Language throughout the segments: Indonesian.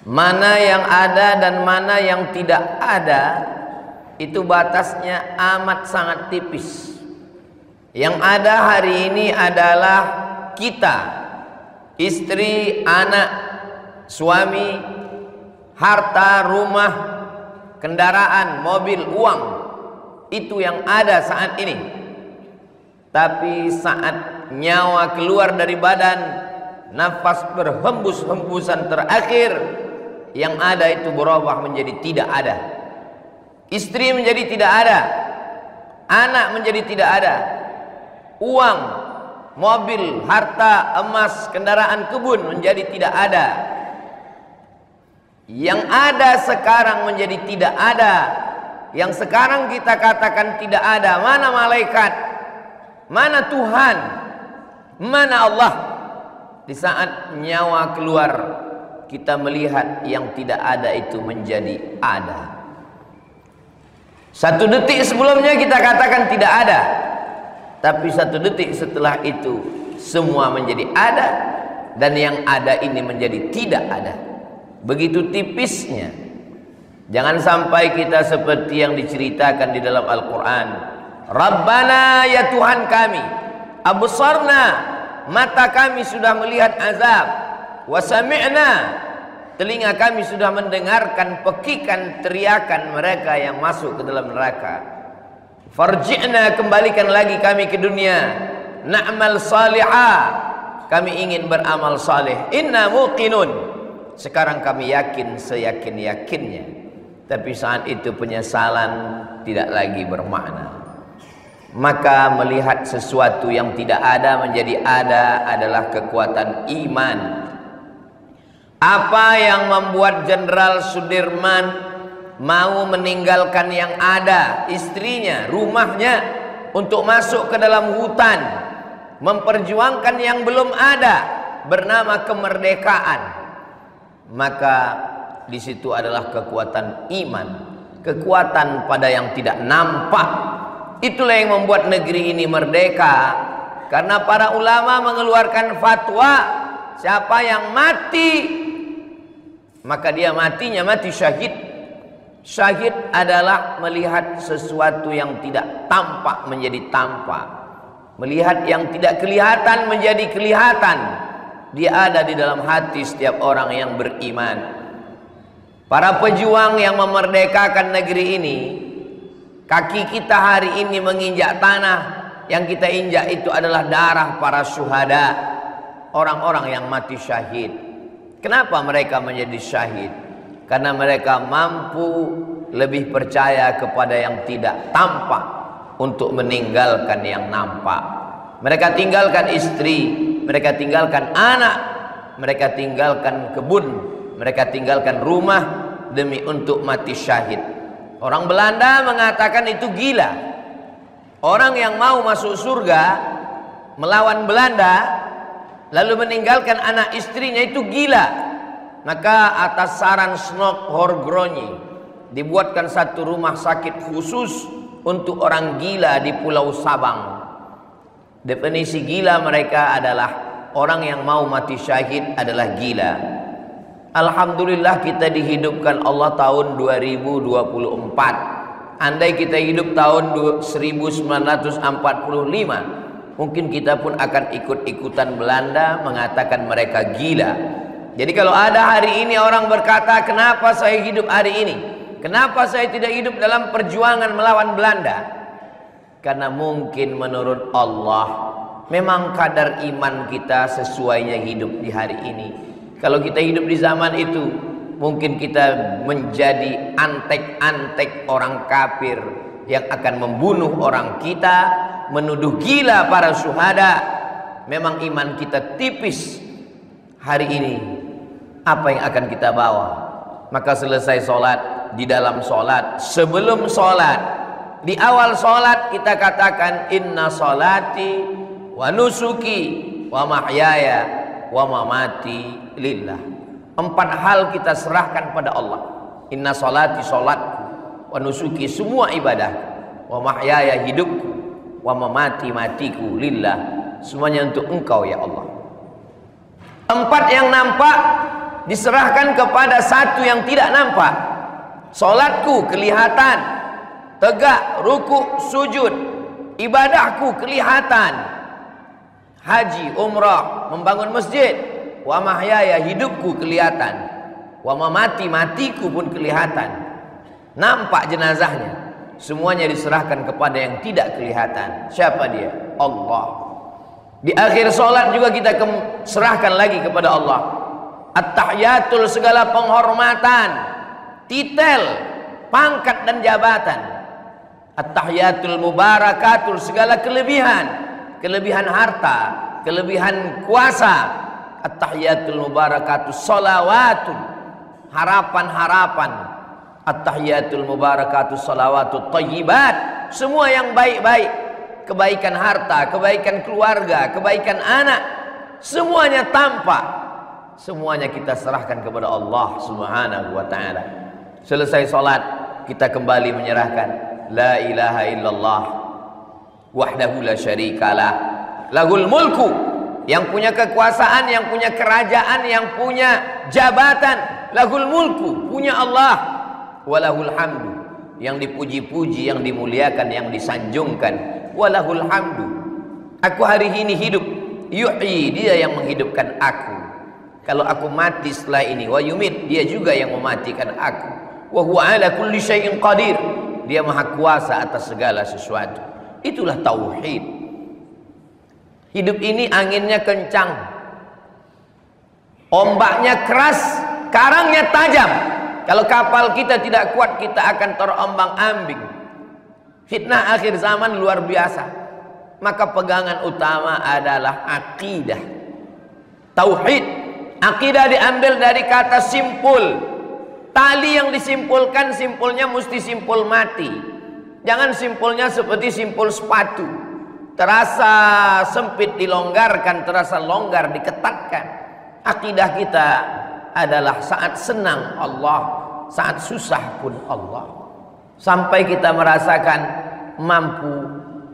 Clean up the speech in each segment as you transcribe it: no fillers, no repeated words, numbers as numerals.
Mana yang ada dan mana yang tidak ada, itu batasnya amat sangat tipis. Yang ada hari ini adalah kita, istri, anak, suami, harta, rumah, kendaraan, mobil, uang. Itu yang ada saat ini. Tapi saat nyawa keluar dari badan, nafas berhembus-hembusan terakhir, yang ada itu berubah menjadi tidak ada. Istri menjadi tidak ada, anak menjadi tidak ada, uang, mobil, harta, emas, kendaraan, kebun menjadi tidak ada. Yang ada sekarang menjadi tidak ada. Yang sekarang kita katakan tidak ada. Mana malaikat? Mana Tuhan? Mana Allah? Di saat nyawa keluar, kita melihat yang tidak ada itu menjadi ada. Satu detik sebelumnya kita katakan tidak ada, tapi satu detik setelah itu semua menjadi ada, dan yang ada ini menjadi tidak ada. Begitu tipisnya. Jangan sampai kita seperti yang diceritakan di dalam Al-Quran. Rabbana, ya Tuhan kami, absarna, mata kami sudah melihat azab, wa sami'na, telinga kami sudah mendengarkan pekikan teriakan mereka yang masuk ke dalam neraka. Farji'na, kembalikan lagi kami ke dunia, na'mal salihah, kami ingin beramal saleh. Inna muqinun, sekarang kami yakin seyakin-yakinnya. Tapi saat itu penyesalan tidak lagi bermakna. Maka melihat sesuatu yang tidak ada menjadi ada adalah kekuatan iman. Apa yang membuat Jenderal Sudirman mau meninggalkan yang ada, istrinya, rumahnya, untuk masuk ke dalam hutan, memperjuangkan yang belum ada, bernama kemerdekaan? Maka di situ adalah kekuatan iman, kekuatan pada yang tidak nampak. Itulah yang membuat negeri ini merdeka. Karena para ulama mengeluarkan fatwa, siapa yang mati, maka dia matinya mati syahid. Syahid adalah melihat sesuatu yang tidak tampak menjadi tampak, melihat yang tidak kelihatan menjadi kelihatan. Dia ada di dalam hati setiap orang yang beriman. Para pejuang yang memerdekakan negeri ini, kaki kita hari ini menginjak tanah, yang kita injak itu adalah darah para syuhada, orang-orang yang mati syahid. Kenapa mereka menjadi syahid? Karena mereka mampu lebih percaya kepada yang tidak tampak untuk meninggalkan yang nampak. Mereka tinggalkan istri, mereka tinggalkan anak, mereka tinggalkan kebun, mereka tinggalkan rumah demi untuk mati syahid. Orang Belanda mengatakan itu gila. Orang yang mau masuk surga melawan Belanda lalu meninggalkan anak istrinya itu gila. Maka atas saran Snok Horgroni dibuatkan satu rumah sakit khusus untuk orang gila di Pulau Sabang. Definisi gila mereka adalah orang yang mau mati syahid adalah gila. Alhamdulillah kita dihidupkan Allah tahun 2024. Andai kita hidup tahun 1945, mungkin kita pun akan ikut-ikutan Belanda mengatakan mereka gila. Jadi kalau ada hari ini orang berkata, kenapa saya hidup hari ini? Kenapa saya tidak hidup dalam perjuangan melawan Belanda? Karena mungkin menurut Allah memang kadar iman kita sesuainya hidup di hari ini. Kalau kita hidup di zaman itu, mungkin kita menjadi antek-antek orang kafir yang akan membunuh orang kita, menuduh gila para syuhada. Memang iman kita tipis. Hari ini apa yang akan kita bawa? Maka selesai sholat, di dalam sholat, sebelum sholat, di awal sholat kita katakan inna sholati wa nusuki wa mahyaya wa mamati lillah. 4 hal kita serahkan pada Allah. Inna sholati, sholatku, wa nusuki, semua ibadah, wa mahyaya, hidupku, wa mamati, matiku, lillah, semuanya untuk engkau ya Allah. 4 yang nampak diserahkan kepada satu yang tidak nampak. Solatku kelihatan, tegak, ruku, sujud. Ibadahku kelihatan, haji, umrah, membangun masjid. Wa mahyaya, hidupku kelihatan. Wa mamati, matiku pun kelihatan. Nampak jenazahnya. Semuanya diserahkan kepada yang tidak kelihatan. Siapa dia? Allah. Di akhir solat juga kita serahkan lagi kepada Allah. At-tahiyatul, segala penghormatan, titel, pangkat dan jabatan. At-tahiyatul mubarakatul, segala kelebihan, kelebihan harta, kelebihan kuasa. At-tahiyatul mubarakatul salawatul, harapan-harapan. At-tahiyatul mubarakatuh salawatut thayyibat, semua yang baik-baik, kebaikan harta, kebaikan keluarga, kebaikan anak, semuanya tampak. Semuanya kita serahkan kepada Allah Subhanahu wa ta'ala. Selesai salat, kita kembali menyerahkan la ilaha illallah wahdahu la syarikalah lahul mulku, yang punya kekuasaan, yang punya kerajaan, yang punya jabatan. Lahul mulku, punya Allah. Walahul hamdu, yang dipuji-puji, yang dimuliakan, yang disanjungkan. Walahul hamdu, aku hari ini hidup. Yuhyi, dia yang menghidupkan aku. Kalau aku mati setelah ini, wa yumit, dia juga yang mematikan aku. Wa huwa ala kulli syai'in qadir, dia maha kuasa atas segala sesuatu. Itulah tauhid. Hidup ini anginnya kencang, ombaknya keras, karangnya tajam. Kalau kapal kita tidak kuat, kita akan terombang-ambing. Fitnah akhir zaman luar biasa. Maka pegangan utama adalah akidah, tauhid. Akidah diambil dari kata simpul. Tali yang disimpulkan, simpulnya mesti simpul mati. Jangan simpulnya seperti simpul sepatu, terasa sempit dilonggarkan, terasa longgar diketatkan. Akidah kita adalah saat senang Allah, saat susah pun Allah. Sampai kita merasakan mampu.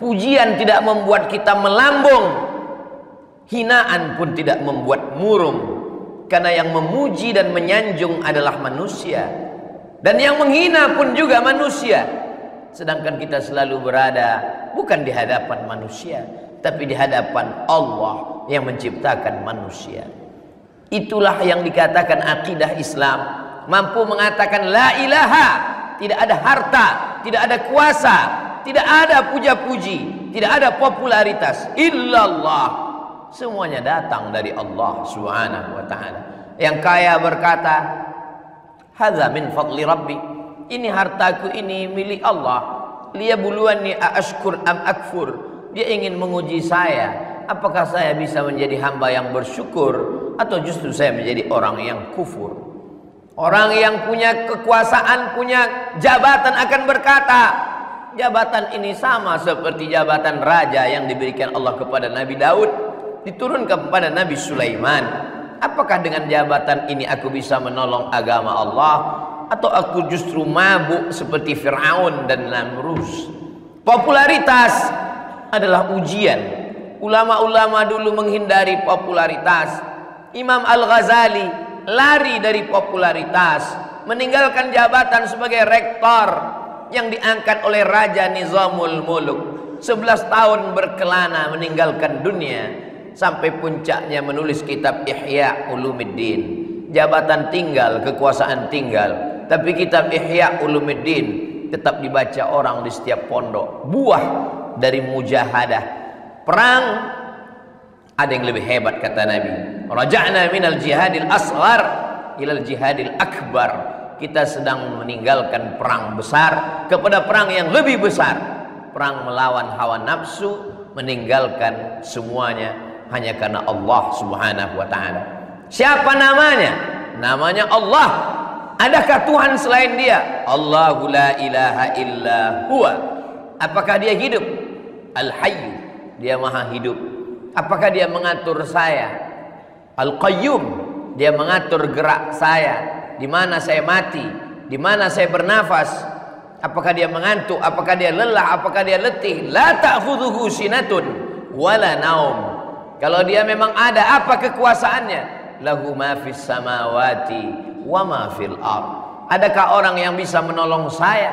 Pujian tidak membuat kita melambung, hinaan pun tidak membuat murung. Karena yang memuji dan menyanjung adalah manusia, dan yang menghina pun juga manusia. Sedangkan kita selalu berada bukan di hadapan manusia, tapi di hadapan Allah yang menciptakan manusia. Itulah yang dikatakan akidah Islam. Mampu mengatakan la ilaha, tidak ada harta, tidak ada kuasa, tidak ada puja-puji, tidak ada popularitas, illallah. Semuanya datang dari Allah Subhanahu wa ta'ala. Yang kaya berkata, hadza min fadli rabbi, ini hartaku, ini milik Allah. Liyabluwanni aashkur am akfur, dia ingin menguji saya, apakah saya bisa menjadi hamba yang bersyukur atau justru saya menjadi orang yang kufur. Orang yang punya kekuasaan, punya jabatan akan berkata, jabatan ini sama seperti jabatan raja yang diberikan Allah kepada Nabi Daud, diturunkan kepada Nabi Sulaiman. Apakah dengan jabatan ini aku bisa menolong agama Allah, atau aku justru mabuk seperti Fir'aun dan Namrus? Popularitas adalah ujian. Ulama-ulama dulu menghindari popularitas. Imam Al-Ghazali lari dari popularitas, meninggalkan jabatan sebagai rektor yang diangkat oleh Raja Nizamul Muluk. 11 tahun berkelana meninggalkan dunia, sampai puncaknya menulis kitab Ihya Ulumuddin. Jabatan tinggal, kekuasaan tinggal, tapi kitab Ihya Ulumuddin tetap dibaca orang di setiap pondok. Buah dari mujahadah perang. Ada yang lebih hebat, kata Nabi, raja'na minal jihadil asghar ilal jihadil akbar. Kita sedang meninggalkan perang besar kepada perang yang lebih besar, perang melawan hawa nafsu, meninggalkan semuanya hanya karena Allah Subhanahu wa ta'ala. Siapa namanya? Namanya Allah. Adakah Tuhan selain dia? Allahu la ilaha illa huwa. Apakah dia hidup? Al-Hayyu, dia maha hidup. Apakah dia mengatur saya? Al-Qayyum, dia mengatur gerak saya, di mana saya mati, di mana saya bernafas. Apakah dia mengantuk? Apakah dia lelah? Apakah dia letih? La ta'khudhuhu sinatun wala naum. Kalau dia memang ada, apa kekuasaannya? lahu ma fis samawati wa ma fil ard. Adakah orang yang bisa menolong saya?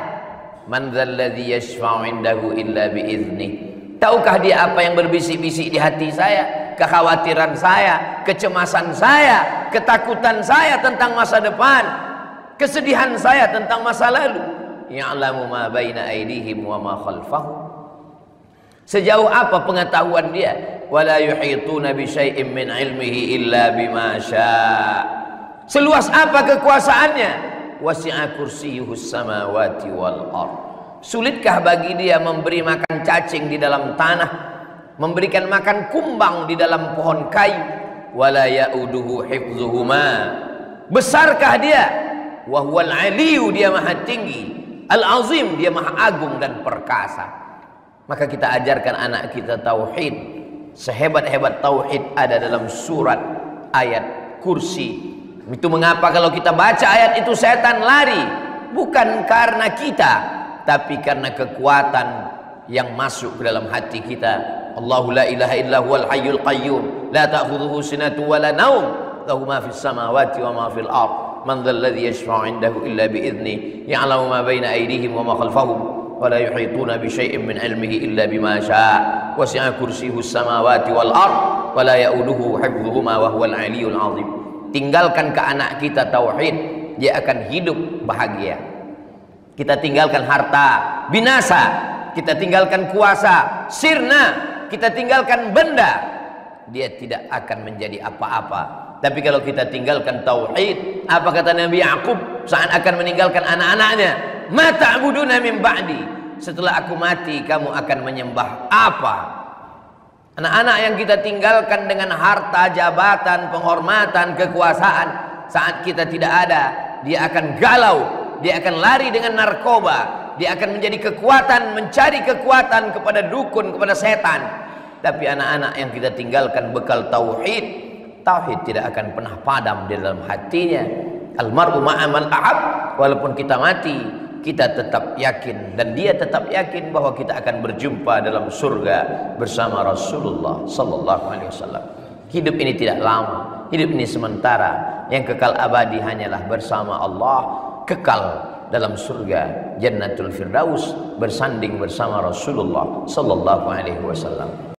Man dzalladzi yashfa'u 'indahu illa bi'idznih. Tahukah dia apa yang berbisik-bisik di hati saya? Kekhawatiran saya, kecemasan saya, ketakutan saya tentang masa depan, kesedihan saya tentang masa lalu. Ya'lamu ma baina aydihim wa ma khalfahum. Sejauh apa pengetahuan dia? Wala yuhituna bi syai'in min 'ilmihi illa bima syaa. Seluas apa kekuasaannya? Wasi'a kursiyyuhus samawati wal ard. Sulitkah bagi dia memberi makan cacing di dalam tanah, memberikan makan kumbang di dalam pohon kayu? Wala ya'uduhu hifdzuhuma. Besarkah dia? Wa huwal 'aliyyu, dia maha tinggi, al-azim, dia maha agung dan perkasa. Maka kita ajarkan anak kita tauhid. Sehebat-hebat tauhid ada dalam surat ayat kursi. Itu mengapa kalau kita baca ayat itu setan lari, bukan karena kita, tapi karena kekuatan yang masuk ke dalam hati kita. Allahu la ilaha illa huwal hayyul qayyum la ta'khudhuhu sinatun wa la naum lahu ma fis samawati wa ma fil ard. Man dzalladzi yashfa'u 'indahu illa bi'idznih ya'lamu ma baina aydihim wa ma khalfahum wa la yuhituna bi syai'in min 'ilmihi illa bima syaa. Wasi'a kursiyyuhus samawati wal ard wa la ya'uduhu hifdzuhuma wa huwal 'aliyyul 'azim. Tinggalkan ke anak kita tauhid, dia akan hidup bahagia. Kita tinggalkan harta, binasa. Kita tinggalkan kuasa, sirna. Kita tinggalkan benda, dia tidak akan menjadi apa-apa. Tapi kalau kita tinggalkan tauhid, apa kata Nabi Yaqub saat akan meninggalkan anak-anaknya? Ma ta'buduna min ba'di. Setelah aku mati, kamu akan menyembah apa? Anak-anak yang kita tinggalkan dengan harta, jabatan, penghormatan, kekuasaan, saat kita tidak ada, dia akan galau, dia akan lari dengan narkoba, dia akan menjadi kekuatan, mencari kekuatan kepada dukun, kepada setan. Tapi anak-anak yang kita tinggalkan bekal tauhid, tauhid tidak akan pernah padam di dalam hatinya. Almar'u ma'aman ahab. Walaupun kita mati, kita tetap yakin, dan dia tetap yakin bahwa kita akan berjumpa dalam surga bersama Rasulullah sallallahu alaihi wasallam. Hidup ini tidak lama, hidup ini sementara. Yang kekal abadi hanyalah bersama Allah, kekal dalam surga Jannatul Firdaus, bersanding bersama Rasulullah sallallahu alaihi wasallam.